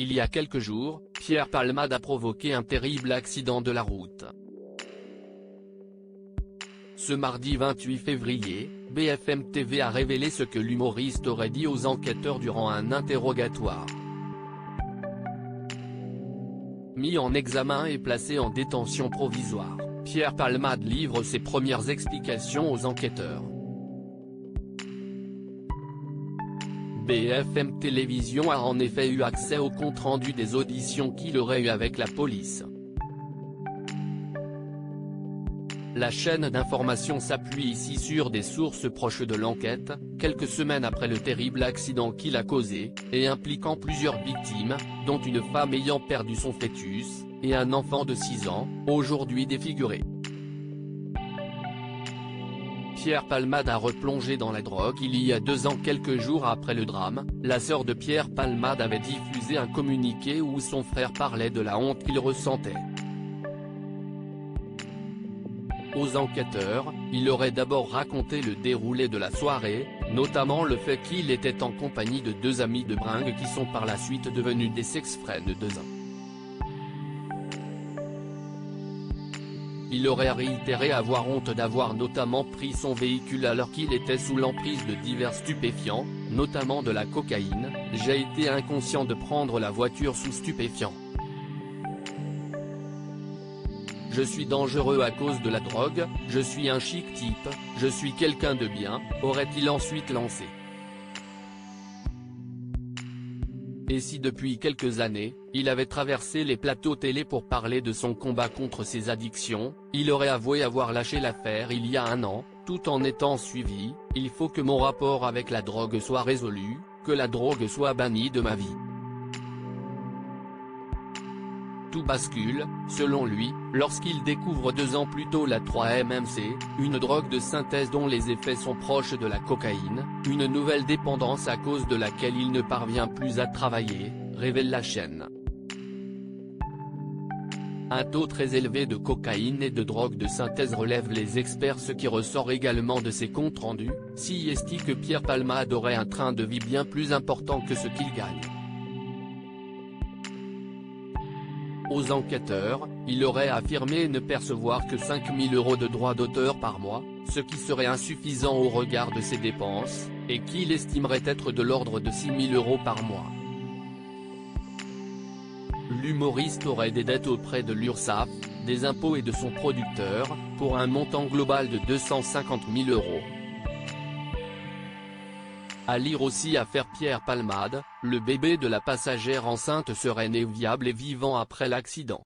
Il y a quelques jours, Pierre Palmade a provoqué un terrible accident de la route. Ce mardi 28 février, BFM TV a révélé ce que l'humoriste aurait dit aux enquêteurs durant un interrogatoire. Mis en examen et placé en détention provisoire, Pierre Palmade livre ses premières explications aux enquêteurs. BFM Télévision a en effet eu accès au compte-rendu des auditions qu'il aurait eues avec la police. La chaîne d'information s'appuie ici sur des sources proches de l'enquête, quelques semaines après le terrible accident qu'il a causé, et impliquant plusieurs victimes, dont une femme ayant perdu son fœtus, et un enfant de 6 ans, aujourd'hui défiguré. Pierre Palmade a replongé dans la drogue il y a 2 ans. Quelques jours après le drame, la sœur de Pierre Palmade avait diffusé un communiqué où son frère parlait de la honte qu'il ressentait. Aux enquêteurs, il aurait d'abord raconté le déroulé de la soirée, notamment le fait qu'il était en compagnie de 2 amis de bringue qui sont par la suite devenus des sex-friends de 2 ans. Il aurait réitéré avoir honte d'avoir notamment pris son véhicule alors qu'il était sous l'emprise de divers stupéfiants, notamment de la cocaïne. « J'ai été inconscient de prendre la voiture sous stupéfiants. Je suis dangereux à cause de la drogue, je suis un chic type, je suis quelqu'un de bien », aurait-il ensuite lancé. Et si depuis quelques années, il avait traversé les plateaux télé pour parler de son combat contre ses addictions, il aurait avoué avoir lâché l'affaire il y a 1 an, tout en étant suivi. « Il faut que mon rapport avec la drogue soit résolu, que la drogue soit bannie de ma vie. » Tout bascule, selon lui, lorsqu'il découvre 2 ans plus tôt la 3-MMC, une drogue de synthèse dont les effets sont proches de la cocaïne, une nouvelle dépendance à cause de laquelle il ne parvient plus à travailler, révèle la chaîne. Un taux très élevé de cocaïne et de drogue de synthèse relèvent les experts. Ce qui ressort également de ces comptes rendus, s'y estime que Pierre Palmade aurait un train de vie bien plus important que ce qu'il gagne. Aux enquêteurs, il aurait affirmé ne percevoir que 5 000 € de droits d'auteur par mois, ce qui serait insuffisant au regard de ses dépenses, et qu'il estimerait être de l'ordre de 6 000 € par mois. L'humoriste aurait des dettes auprès de l'URSSAF, des impôts et de son producteur, pour un montant global de 250 000 €. À lire aussi affaire Pierre Palmade, le bébé de la passagère enceinte serait né viable et vivant après l'accident.